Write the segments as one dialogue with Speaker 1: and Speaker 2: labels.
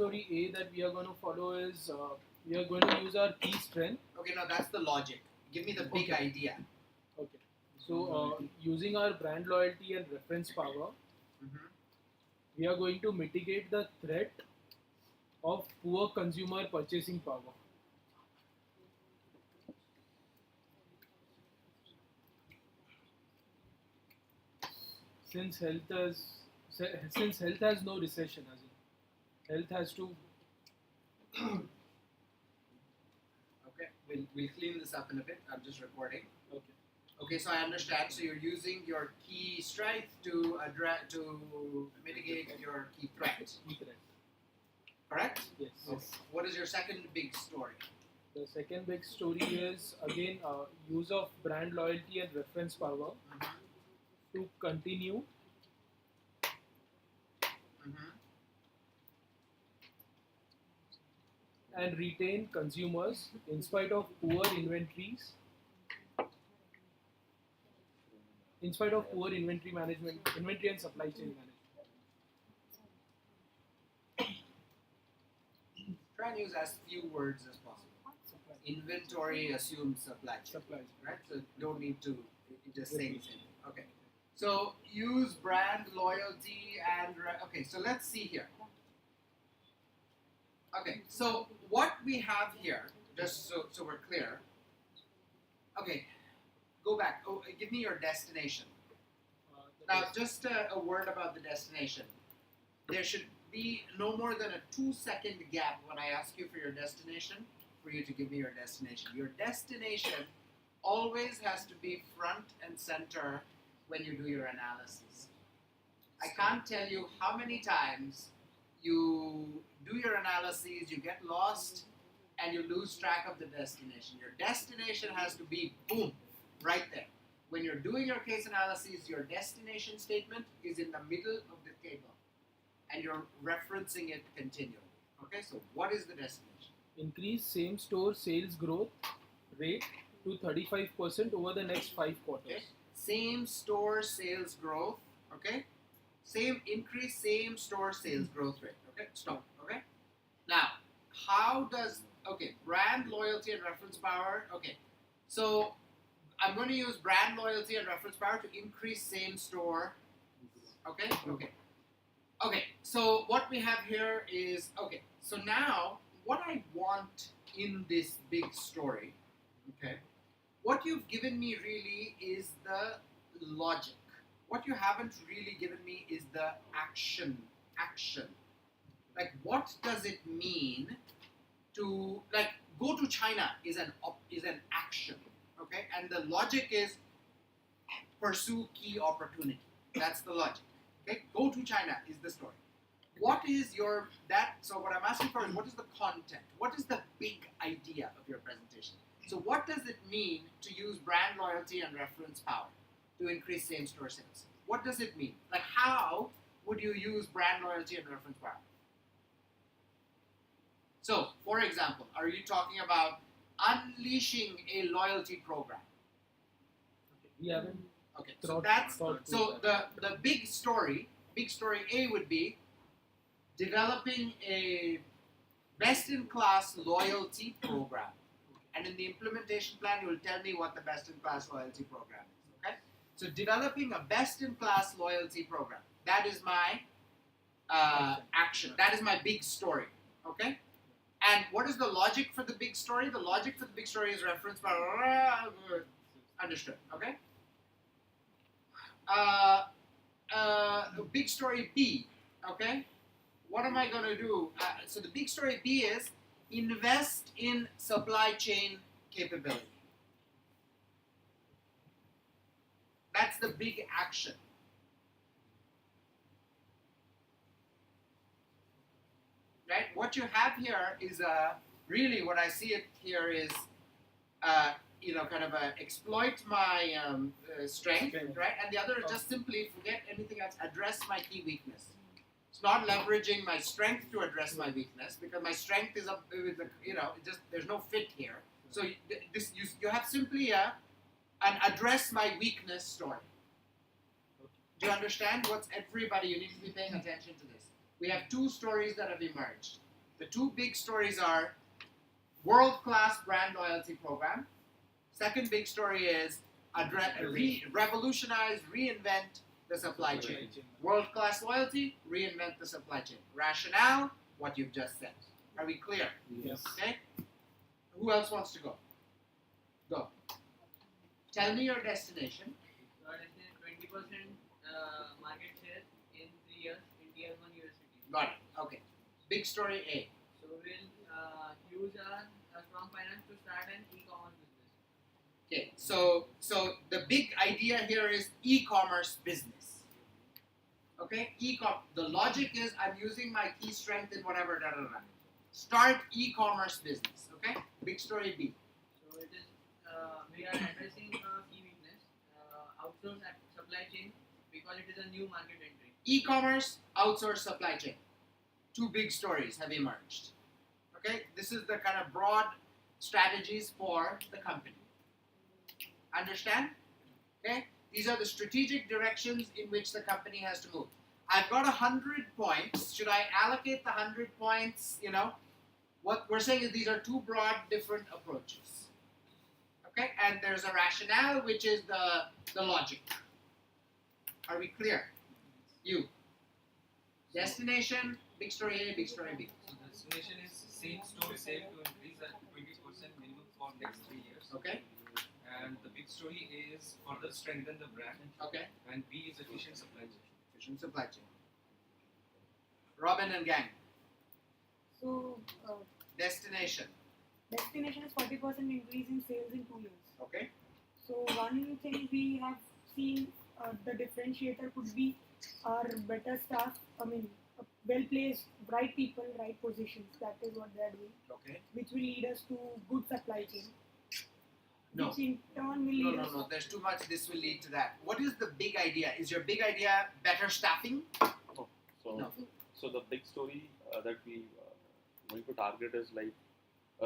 Speaker 1: story A that we are going to follow is we are going to use our key strength.
Speaker 2: Okay, now that's the logic. Give me the big
Speaker 1: Okay.
Speaker 2: idea.
Speaker 1: Okay. So using our brand loyalty and reference power,
Speaker 2: Mhm.
Speaker 1: we are going to mitigate the threat of poor consumer purchasing power. Since since health has no recession, as in health has to.
Speaker 2: Okay, we'll clean this up in a bit. I'm just recording.
Speaker 1: Okay.
Speaker 2: Okay, so I understand. So you're using your key strength to mitigate your key threat.
Speaker 1: Key threat.
Speaker 2: Correct?
Speaker 1: Yes.
Speaker 2: Okay. What is your second big story?
Speaker 1: The second big story is again use of brand loyalty and reference power to continue and retain consumers in spite of poor inventories, in spite of poor inventory management, inventory and supply chain management.
Speaker 2: Try and use as few words as possible. Inventory assumes supply chain.
Speaker 1: Supply chain.
Speaker 2: Right? So don't need to just say the same thing. Okay. So use brand loyalty and okay. So let's see here. Okay. So what we have here, just so we're clear. Okay. Go back. Oh, give me your destination. Now, just a word about the destination. There should be no more than a 2-second gap when I ask you for your destination, for you to give me your destination. Your destination always has to be front and center when you do your analysis. I can't tell you how many times you do your analyses, you get lost, and you lose track of the destination. Your destination has to be, boom, right there. When you're doing your case analysis, your destination statement is in the middle of the table, and you're referencing it continually. Okay, so what is the destination?
Speaker 1: Increase same-store sales growth rate to 35% over the next 5 quarters.
Speaker 2: Okay. Same-store sales growth. Okay. Same-store sales growth rate. Okay. Stop. Okay. Now, how does brand loyalty and reference power? Okay. So I'm going to use brand loyalty and reference power to increase same-store. Okay. Okay. Okay. So what we have here is so now what I want in this big story. Okay. What you've given me really is the logic. What you haven't really given me is the action. Like, what does it mean to go to China is an action, okay? And the logic is pursue key opportunity. That's the logic. Okay, go to China is the story. What is so what I'm asking for is what is the content? What is the big idea of your presentation? So what does it mean to use brand loyalty and reference power to increase same-store sales? What does it mean? Like, how would you use brand loyalty and reference power? So, for example, are you talking about unleashing a loyalty program?
Speaker 1: We haven't.
Speaker 2: Okay, so the big story A would be developing a best-in-class loyalty program. And in the implementation plan, you will tell me what the best-in-class loyalty program is, okay? So developing a best-in-class loyalty program. That is my action. That is my big story, okay? And what is the logic for the big story? The logic for the big story is reference power. Understood, okay? Big story B, okay? What am I going to do? So the big story B is invest in supply chain capability. That's the big action. Right? What you have here is really what I see it here is kind of exploit my strength, right? And the other is just simply forget anything else, address my key weakness. It's not leveraging my strength to address my weakness because my strength is up with there's no fit here. So you have simply an address my weakness story. Do you understand? What's everybody? You need to be paying attention to this. We have two stories that have emerged. The two big stories are world-class brand loyalty program. Second big story is revolutionize, reinvent the supply chain. World-class loyalty, reinvent the supply chain. Rationale, what you've just said. Are we clear?
Speaker 1: Yes.
Speaker 2: Okay? Who else wants to go? Go. Tell me your destination.
Speaker 3: Our destination 20% market share in 3 years in tier 1 university.
Speaker 2: Got it. Okay. Big story A.
Speaker 3: So we'll use our strong finance to start an e-commerce business.
Speaker 2: Okay. So the big idea here is e-commerce business. Okay. The logic is I'm using my key strength in whatever. Start e-commerce business. Okay. Big story B.
Speaker 3: So it is we are addressing a key weakness, outsource supply chain, because it is a new market entry.
Speaker 2: E-commerce, outsource supply chain. Two big stories have emerged. Okay, this is the kind of broad strategies for the company. Understand? Okay, these are the strategic directions in which the company has to move. I've got 100 points. Should I allocate the 100 points? You know, what we're saying is these are two broad, different approaches. Okay, and there's a rationale, which is the logic. Are we clear? You. Destination, big story A, big story B.
Speaker 4: So the destination is same store sale to increase at 20% minimum for next 3 years.
Speaker 2: Okay,
Speaker 4: And the big story is further strengthen the brand.
Speaker 2: okay.
Speaker 4: And B is efficient supply chain.
Speaker 2: Efficient supply chain. Robin and gang.
Speaker 5: So,
Speaker 2: Destination.
Speaker 5: destination is 40% increase in sales in 2 years.
Speaker 2: Okay.
Speaker 5: So, one thing we have seen, the differentiator could be our better staff, well placed, right people, right positions. That is what they are doing,
Speaker 2: Okay.
Speaker 5: which will lead us to good supply chain.
Speaker 2: No.
Speaker 5: Which in turn will lead us.
Speaker 2: No. There's too much. This will lead to that. What is the big idea? Is your big idea better staffing?
Speaker 6: So,
Speaker 2: No.
Speaker 6: so the big story that we going to target is like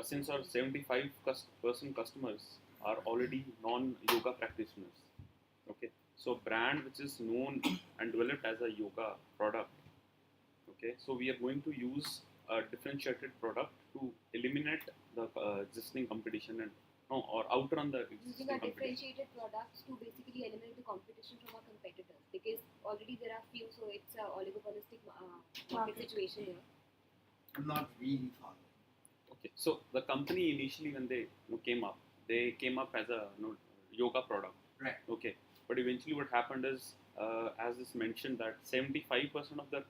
Speaker 6: since our 75% customers are already non-yoga practitioners. Okay, so brand which is known and developed as a yoga product. Okay, so we are going to use a differentiated product to eliminate the existing competition and or outrun the
Speaker 7: Using
Speaker 6: existing
Speaker 7: our
Speaker 6: competition.
Speaker 7: differentiated products to basically eliminate the competition from our competitors, because already there are few, so it's a oligopolistic market situation here.
Speaker 2: I'm not really following.
Speaker 6: Okay, so the company initially when they came up as a yoga product.
Speaker 2: Right.
Speaker 6: Okay, but eventually what happened is, as is mentioned, that 75% of the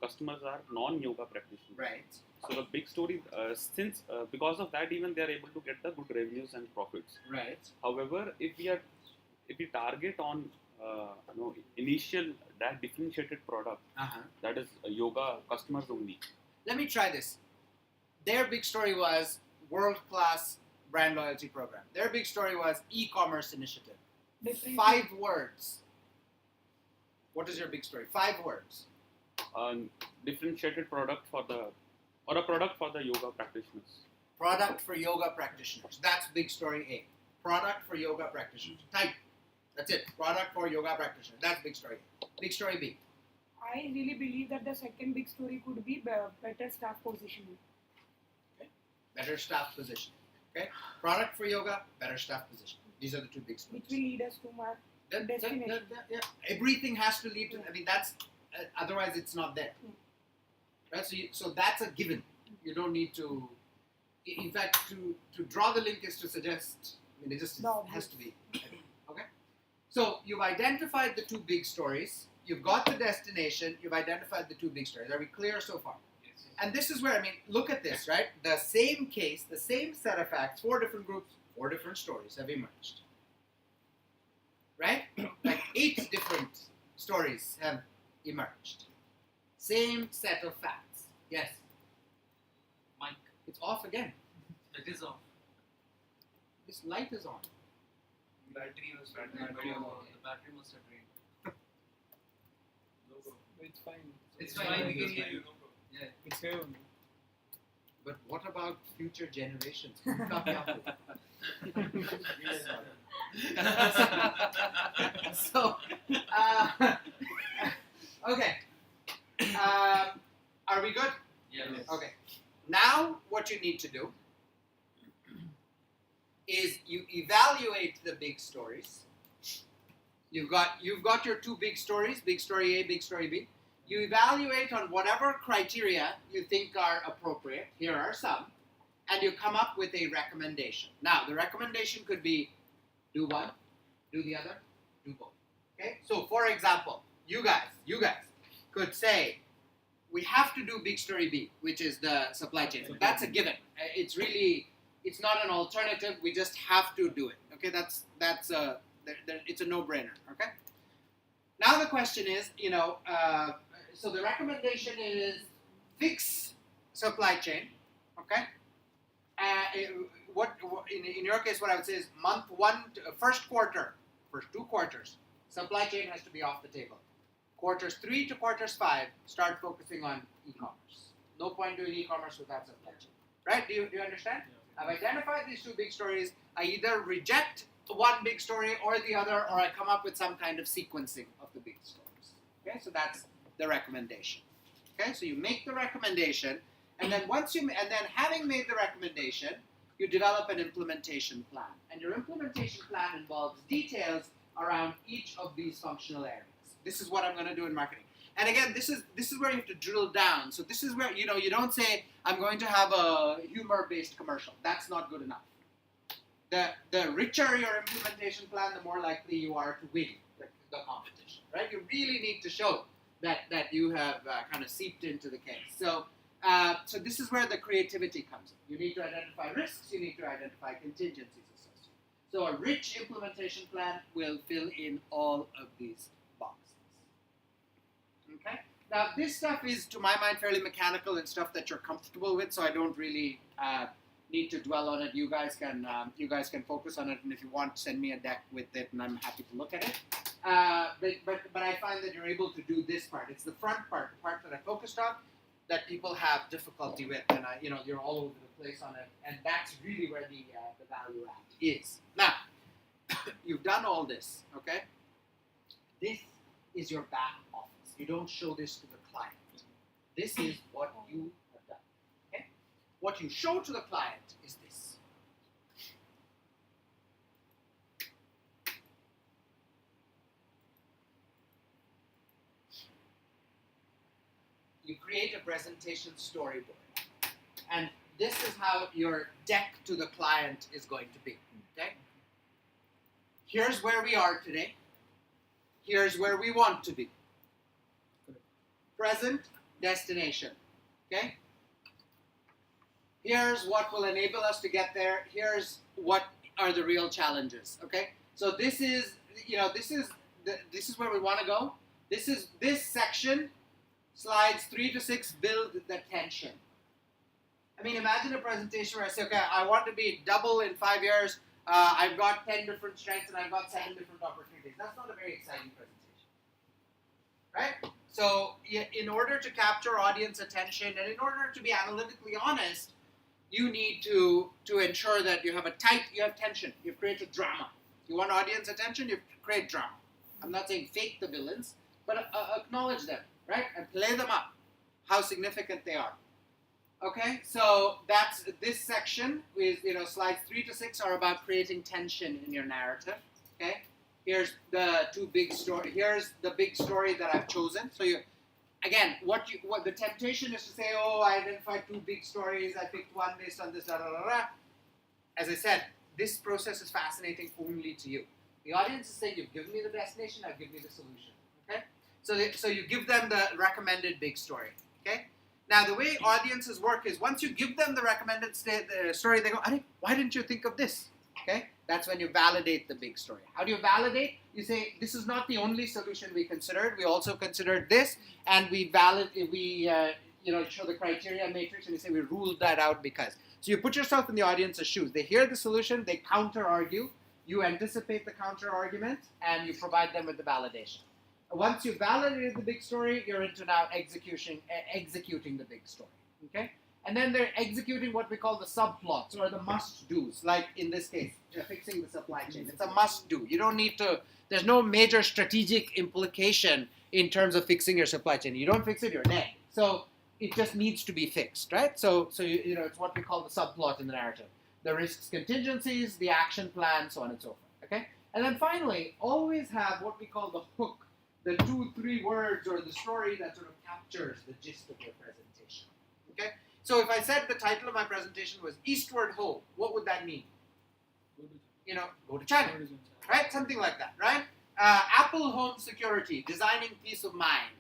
Speaker 6: customers are non-yoga practitioners.
Speaker 2: Right.
Speaker 6: So the big story, since because of that, even they are able to get the good revenues and profits.
Speaker 2: Right.
Speaker 6: However, if we target on initial that differentiated product, that is yoga customers only.
Speaker 2: Let me try this. Their big story was world-class brand loyalty program. Their big story was e-commerce initiative. 5 words. What is your big story? 5 words.
Speaker 6: Differentiated product for a product for the yoga practitioners.
Speaker 2: Product for yoga practitioners. That's big story A. Product for yoga practitioners. Type. That's it. Product for yoga practitioners. That's big story A. Big story B.
Speaker 5: I really believe that the second big story could be better staff positioning.
Speaker 2: Better staff position. Okay. Product for yoga. Better staff position. These are the two big stories.
Speaker 5: Which will lead us to our destination.
Speaker 2: Yeah. Everything has to lead to. I mean, that's otherwise it's not there. Right. So that's a given. You don't need to. In fact, to draw the link is to suggest. I mean, it just has to be. Okay. So you've identified the two big stories. You've got the destination. You've identified the two big stories. Are we clear so far?
Speaker 4: Yes.
Speaker 2: And this is where, look at this, right? The same case, the same set of facts, 4 different groups, 4 different stories have emerged. Right? Like 8 different stories have emerged. Same set of facts. Yes.
Speaker 4: Mike,
Speaker 2: It's off again.
Speaker 4: it is off.
Speaker 2: This light is on.
Speaker 4: Battery was
Speaker 3: Battery
Speaker 4: the battery must have drained.
Speaker 1: It's fine.
Speaker 4: It's
Speaker 1: fine.
Speaker 4: fine, we can hear you. Yeah.
Speaker 1: It's here only.
Speaker 2: But what about future generations? So, okay. Are we good?
Speaker 4: Yes.
Speaker 2: Okay. Now what you need to do is you evaluate the big stories. You've got your two big stories, big story A, big story B. You evaluate on whatever criteria you think are appropriate. Here are some. And you come up with a recommendation. Now, the recommendation could be do one, do the other, do both. Okay? So, for example, you guys could say, we have to do big story B, which is the supply chain. So that's a given. It's not an alternative. We just have to do it. Okay? It's a no-brainer. Okay? Now the question is, so the recommendation is fix supply chain. Okay? In your case, what I would say is month one, first quarter, first 2 quarters, supply chain has to be off the table. Quarters 3 to quarters 5, start focusing on e-commerce. No point doing e-commerce without supply chain. Right? Do you understand?
Speaker 1: Yeah.
Speaker 2: I've identified these 2 big stories. I either reject one big story or the other, or I come up with some kind of sequencing of the big stories. Okay, so that's the recommendation. Okay, so you make the recommendation, and then having made the recommendation, you develop an implementation plan. And your implementation plan involves details around each of these functional areas. This is what I'm going to do in marketing. And again, this is where you have to drill down. So this is where, you don't say, I'm going to have a humor-based commercial. That's not good enough. The richer your implementation plan, the more likely you are to win the competition, right? You really need to show that you have kind of seeped into the case. So this is where the creativity comes in. You need to identify risks. You need to identify contingencies associated. So a rich implementation plan will fill in all of these boxes. Okay? Now, this stuff is, to my mind, fairly mechanical and stuff that you're comfortable with, so I don't really need to dwell on it. You guys can focus on it, and if you want, send me a deck with it, and I'm happy to look at it. But I find that you're able to do this part. It's the front part, the part that I focused on, that people have difficulty with, and you're all over the place on it, and that's really where the value add is. Now, you've done all this, okay? This is your back office. You don't show this to the client. This is what you have done. Okay? What you show to the client is this. You create a presentation storyboard. And this is how your deck to the client is going to be. Okay? Here's where we are today. Here's where we want to be. Present, destination. Okay? Here's what will enable us to get there. Here's what are the real challenges. Okay? So this is where we want to go. This section, slides 3 to 6, build the tension. I mean, imagine a presentation where I say, okay, I want to be double in 5 years. I've got 10 different strengths and I've got 7 different opportunities. That's not a very exciting presentation, right? So in order to capture audience attention and in order to be analytically honest, you need to ensure that you have tension. You've created drama. You want audience attention, you create drama. I'm not saying fake the villains, but acknowledge them, right? And play them up, how significant they are. Okay, so that's this section is, slides 3 to 6 are about creating tension in your narrative. Okay, here's the big story. Here's the big story that I've chosen. So what the temptation is to say, oh, I identified 2 big stories. I picked one based on this. Da, da, da, da. As I said, this process is fascinating only to you. The audience is saying, you've given me the destination. Now give me the solution. Okay, so you give them the recommended big story. Okay. Now, the way audiences work is once you give them the recommended story, they go, why didn't you think of this? Okay? That's when you validate the big story. How do you validate? You say, this is not the only solution we considered. We also considered this, and we show the criteria matrix, and you say, we ruled that out because. So you put yourself in the audience's shoes. They hear the solution, they counter-argue. You anticipate the counter-argument, and you provide them with the validation. Once you've validated the big story, you're into now executing the big story. Okay? And then they're executing what we call the subplots or the must-dos, like in this case, fixing the supply chain. It's a must-do. You don't need to, there's no major strategic implication in terms of fixing your supply chain. You don't fix it, you're dead. So it just needs to be fixed, right? So you know, it's what we call the subplot in the narrative. The risks, contingencies, the action plan, so on and so forth, okay? And then finally, always have what we call the hook, the 2-3 words or the story that sort of captures the gist of your presentation, okay? So if I said the title of my presentation was Eastward Ho, what would that mean? You know, go to China, right? Something like that, right? Apple Home Security, Designing Peace of Mind.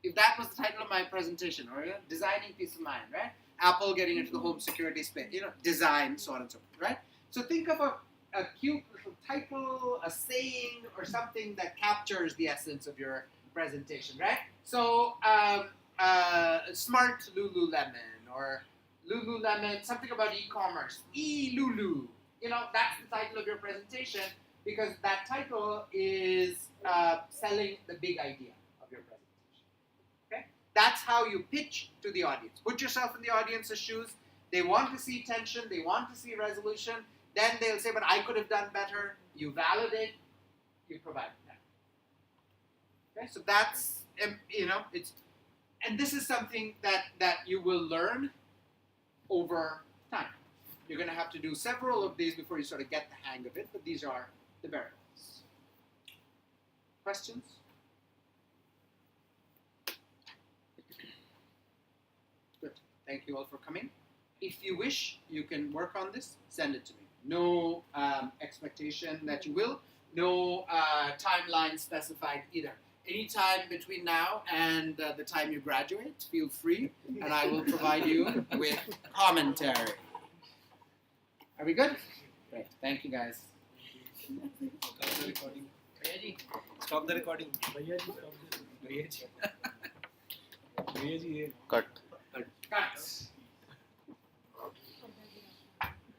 Speaker 2: If that was the title of my presentation, or Designing Peace of Mind, right? Apple getting into the home security space, you know, design, so on and so forth, right? So think of a cute little title, a saying, or something that captures the essence of your presentation, right? So, Smart Lululemon, or Lululemon, something about e-commerce, e-Lulu. You know, that's the title of your presentation because that title is selling the big idea of your presentation. Okay? That's how you pitch to the audience. Put yourself in the audience's shoes. They want to see tension. They want to see resolution. Then they'll say, but I could have done better. You validate. You provide that. Okay? So that's, you know, it's, and this is something that you will learn over time. You're going to have to do several of these before you sort of get the hang of it, but these are the variables. Questions? Good. Thank you all for coming. If you wish, you can work on this, send it to me. No expectation that you will, no timeline specified either. Anytime between now and the time you graduate, feel free, and I will provide you with commentary. Are we good? Great. Thank you, guys.
Speaker 4: Stop the recording.
Speaker 3: भैया जी
Speaker 4: Stop the recording.
Speaker 1: भैया जी, stop this.
Speaker 4: भैया जी.
Speaker 1: भैया जी, ये
Speaker 6: Cut.
Speaker 2: Cuts.